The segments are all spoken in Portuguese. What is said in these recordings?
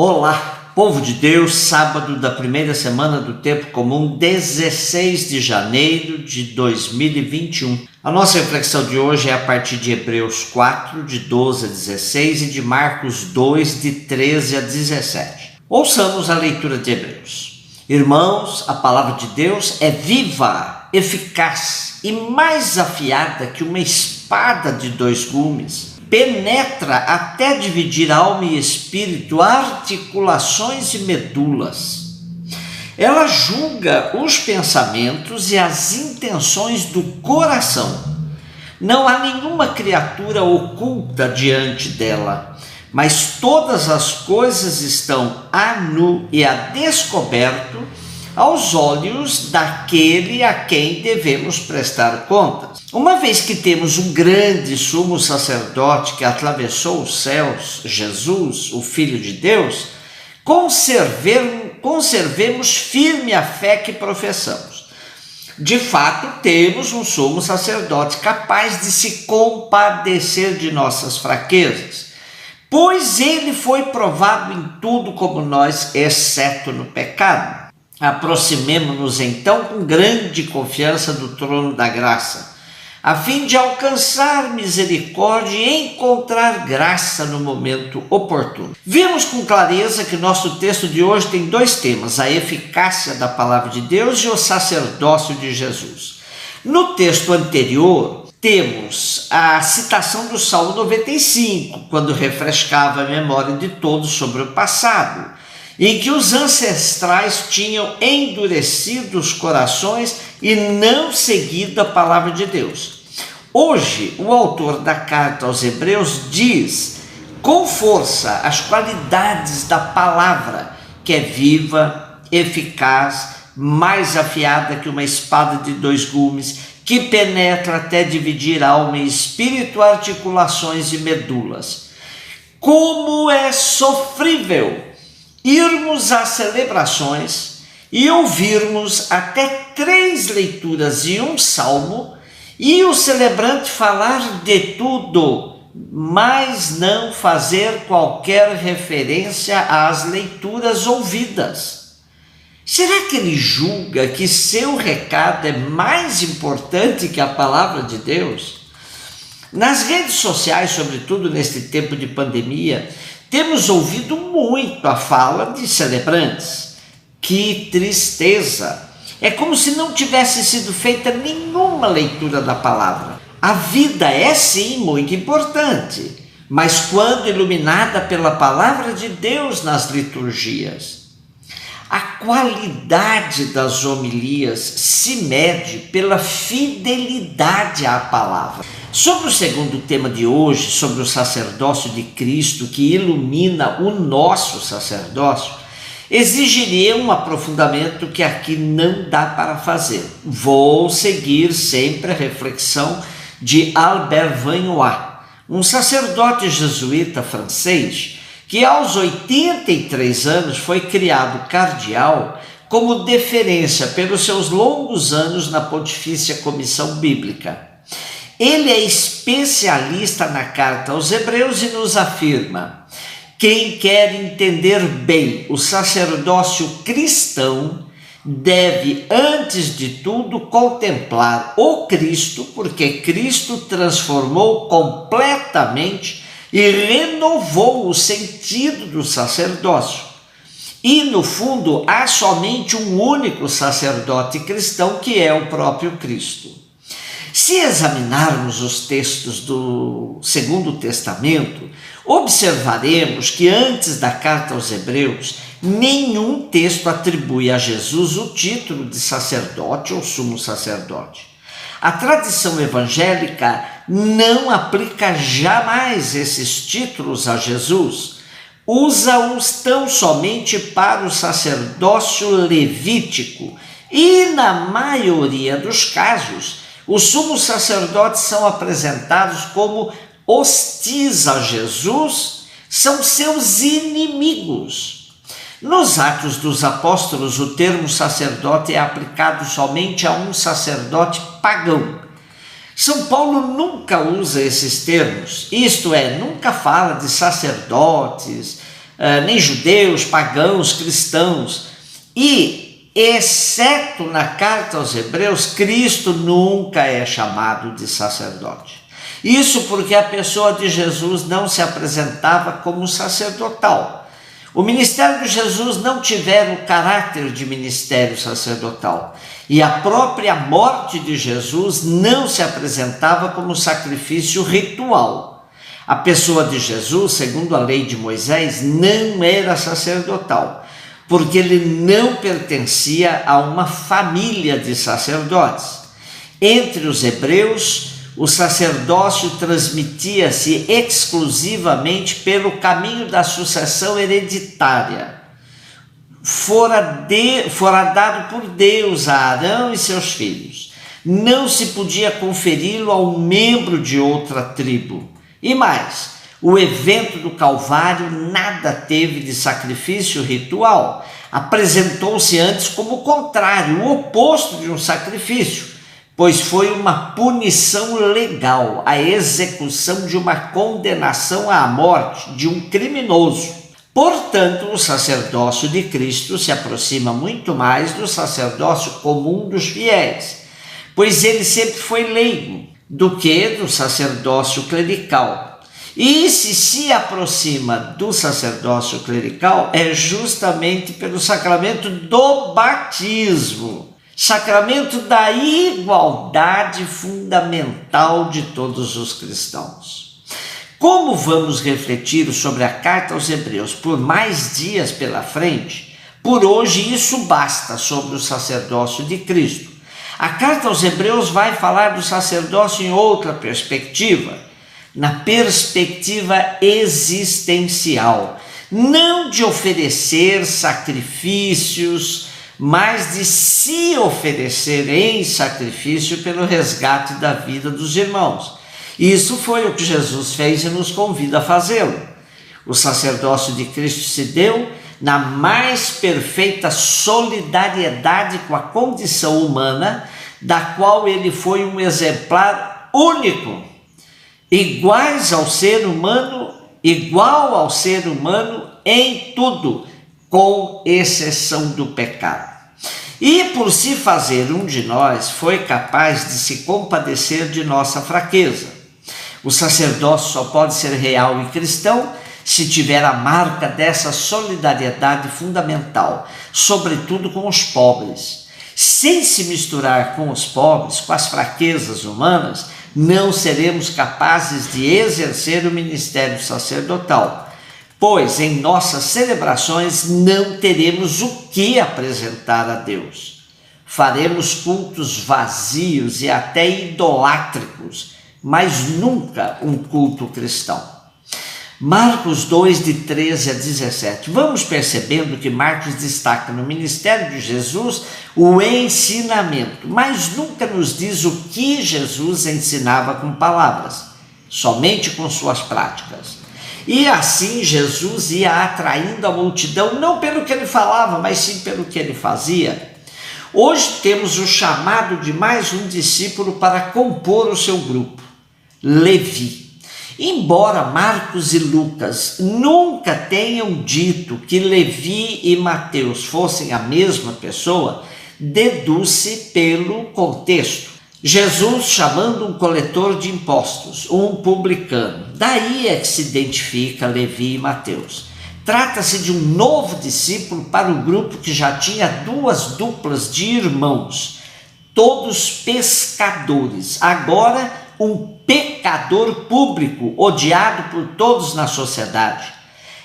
Olá, povo de Deus, sábado da primeira semana do tempo comum, 16 de janeiro de 2021. A nossa reflexão de hoje é a partir de Hebreus 4, de 12 a 16 e de Marcos 2, de 13 a 17. Ouçamos a leitura de Hebreus. Irmãos, a palavra de Deus é viva, eficaz e mais afiada que uma espada de dois gumes. Penetra até dividir alma e espírito, articulações e medulas. Ela julga os pensamentos e as intenções do coração. Não há nenhuma criatura oculta diante dela, mas todas as coisas estão a nu e a descoberto aos olhos daquele a quem devemos prestar contas. Uma vez que temos um grande sumo sacerdote que atravessou os céus, Jesus, o Filho de Deus, conservemos firme a fé que professamos. De fato, temos um sumo sacerdote capaz de se compadecer de nossas fraquezas, pois ele foi provado em tudo como nós, exceto no pecado. Aproximemo-nos então com grande confiança do trono da graça, a fim de alcançar misericórdia e encontrar graça no momento oportuno. Vimos com clareza que nosso texto de hoje tem dois temas: a eficácia da palavra de Deus e o sacerdócio de Jesus. No texto anterior, temos a citação do Salmo 95, quando refrescava a memória de todos sobre o passado, em que os ancestrais tinham endurecido os corações e não seguido a palavra de Deus. Hoje, o autor da carta aos Hebreus diz com força as qualidades da palavra, que é viva, eficaz, mais afiada que uma espada de dois gumes, que penetra até dividir alma e espírito, articulações e medulas. Como é sofrível irmos às celebrações e ouvirmos até 3 leituras e um salmo, e o celebrante falar de tudo, mas não fazer qualquer referência às leituras ouvidas. Será que ele julga que seu recado é mais importante que a palavra de Deus? Nas redes sociais, sobretudo neste tempo de pandemia, temos ouvido muito a fala de celebrantes. Que tristeza! É como se não tivesse sido feita nenhuma leitura da palavra. A vida é sim muito importante, mas quando iluminada pela palavra de Deus nas liturgias. A qualidade das homilias se mede pela fidelidade à palavra. Sobre o segundo tema de hoje, sobre o sacerdócio de Cristo que ilumina o nosso sacerdócio, exigiria um aprofundamento que aqui não dá para fazer. Vou seguir sempre a reflexão de Albert Vanois, um sacerdote jesuíta francês que aos 83 anos foi criado cardeal como deferência pelos seus longos anos na Pontifícia Comissão Bíblica. Ele é especialista na carta aos Hebreus e nos afirma: quem quer entender bem o sacerdócio cristão deve, antes de tudo, contemplar o Cristo, porque Cristo transformou completamente e renovou o sentido do sacerdócio. E, no fundo, há somente um único sacerdote cristão, que é o próprio Cristo. Se examinarmos os textos do Segundo Testamento, observaremos que antes da carta aos Hebreus, nenhum texto atribui a Jesus o título de sacerdote ou sumo sacerdote. A tradição evangélica não aplica jamais esses títulos a Jesus, usa-os tão somente para o sacerdócio levítico e, na maioria dos casos, os sumos sacerdotes são apresentados como hostis a Jesus, são seus inimigos. Nos Atos dos Apóstolos, o termo sacerdote é aplicado somente a um sacerdote pagão. São Paulo nunca usa esses termos, isto é, nunca fala de sacerdotes nem judeus, pagãos, cristãos. E, exceto na carta aos Hebreus, Cristo nunca é chamado de sacerdote. Isso porque a pessoa de Jesus não se apresentava como sacerdotal. O ministério de Jesus não tivera o caráter de ministério sacerdotal. E a própria morte de Jesus não se apresentava como sacrifício ritual. A pessoa de Jesus, segundo a lei de Moisés, não era sacerdotal, porque ele não pertencia a uma família de sacerdotes. Entre os hebreus, o sacerdócio transmitia-se exclusivamente pelo caminho da sucessão hereditária. Fora dado por Deus a Arão e seus filhos. Não se podia conferi-lo a um membro de outra tribo. E mais, o evento do Calvário nada teve de sacrifício ritual. Apresentou-se antes como o contrário, o oposto de um sacrifício, pois foi uma punição legal, a execução de uma condenação à morte de um criminoso. Portanto, o sacerdócio de Cristo se aproxima muito mais do sacerdócio comum dos fiéis, pois ele sempre foi leigo, do que do sacerdócio clerical. E se aproxima do sacerdócio clerical é justamente pelo sacramento do batismo, sacramento da igualdade fundamental de todos os cristãos. Como vamos refletir sobre a carta aos Hebreus por mais dias pela frente, por hoje isso basta sobre o sacerdócio de Cristo. A carta aos Hebreus vai falar do sacerdócio em outra perspectiva, na perspectiva existencial, não de oferecer sacrifícios, mas de se oferecer em sacrifício pelo resgate da vida dos irmãos. Isso foi o que Jesus fez e nos convida a fazê-lo. O sacerdócio de Cristo se deu na mais perfeita solidariedade com a condição humana, da qual ele foi um exemplar único, igual ao ser humano em tudo, com exceção do pecado. E por se fazer um de nós, foi capaz de se compadecer de nossa fraqueza. O sacerdócio só pode ser real e cristão se tiver a marca dessa solidariedade fundamental, sobretudo com os pobres. Sem se misturar com os pobres, com as fraquezas humanas, não seremos capazes de exercer o ministério sacerdotal, pois em nossas celebrações não teremos o que apresentar a Deus. Faremos cultos vazios e até idolátricos, mas nunca um culto cristão. Marcos 2, de 13 a 17. Vamos percebendo que Marcos destaca no ministério de Jesus o ensinamento, mas nunca nos diz o que Jesus ensinava com palavras, somente com suas práticas. E assim Jesus ia atraindo a multidão, não pelo que ele falava, mas sim pelo que ele fazia. Hoje temos o chamado de mais um discípulo para compor o seu grupo, Levi. Embora Marcos e Lucas nunca tenham dito que Levi e Mateus fossem a mesma pessoa, deduz-se pelo contexto. Jesus chamando um coletor de impostos, um publicano. Daí é que se identifica Levi e Mateus. Trata-se de um novo discípulo para o grupo que já tinha duas duplas de irmãos, todos pescadores. Agora um pecador público, odiado por todos na sociedade.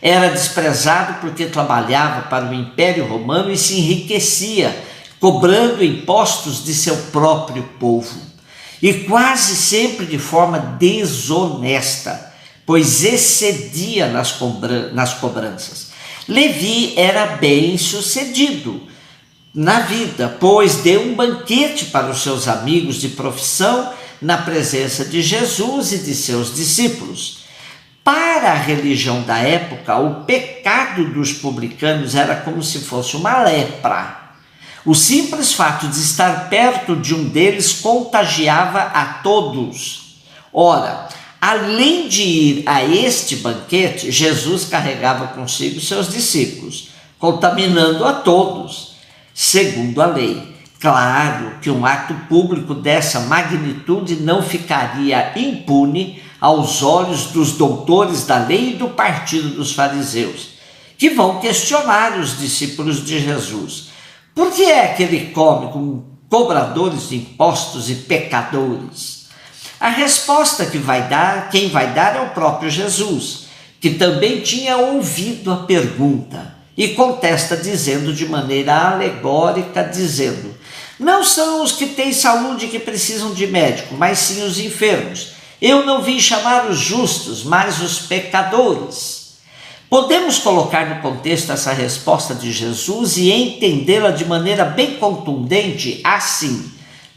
Era desprezado porque trabalhava para o Império Romano e se enriquecia, cobrando impostos de seu próprio povo. E quase sempre de forma desonesta, pois excedia nas cobranças. Levi era bem-sucedido na vida, pois deu um banquete para os seus amigos de profissão na presença de Jesus e de seus discípulos. Para a religião da época, o pecado dos publicanos era como se fosse uma lepra. O simples fato de estar perto de um deles contagiava a todos. Ora, Além de ir a este banquete, Jesus carregava consigo seus discípulos, contaminando a todos, segundo a lei. Claro que um ato público dessa magnitude não ficaria impune aos olhos dos doutores da lei e do partido dos fariseus, que vão questionar os discípulos de Jesus. Por que é que ele come com cobradores de impostos e pecadores? A resposta quem vai dar é o próprio Jesus, que também tinha ouvido a pergunta e contesta dizendo de maneira alegórica, dizendo: não são os que têm saúde que precisam de médico, mas sim os enfermos. Eu não vim chamar os justos, mas os pecadores. Podemos colocar no contexto essa resposta de Jesus e entendê-la de maneira bem contundente assim: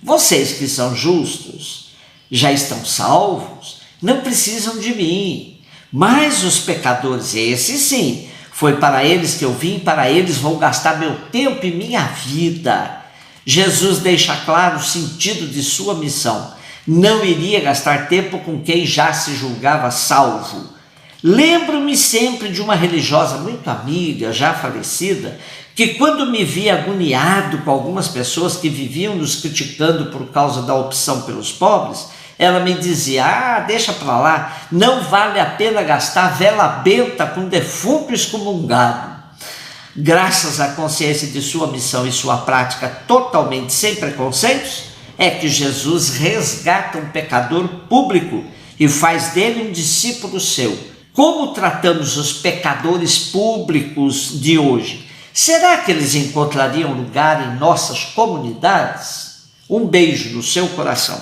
vocês que são justos já estão salvos, não precisam de mim, mas os pecadores, esses sim, foi para eles que eu vim, para eles vou gastar meu tempo e minha vida. Jesus deixa claro o sentido de sua missão. Não iria gastar tempo com quem já se julgava salvo. Lembro-me sempre de uma religiosa muito amiga, já falecida, que quando me via agoniado com algumas pessoas que viviam nos criticando por causa da opção pelos pobres, ela me dizia: deixa para lá, não vale a pena gastar vela benta com defunto excomungado. Graças à consciência de sua missão e sua prática totalmente sem preconceitos, é que Jesus resgata um pecador público e faz dele um discípulo seu. Como tratamos os pecadores públicos de hoje? Será que eles encontrariam lugar em nossas comunidades? Um beijo no seu coração.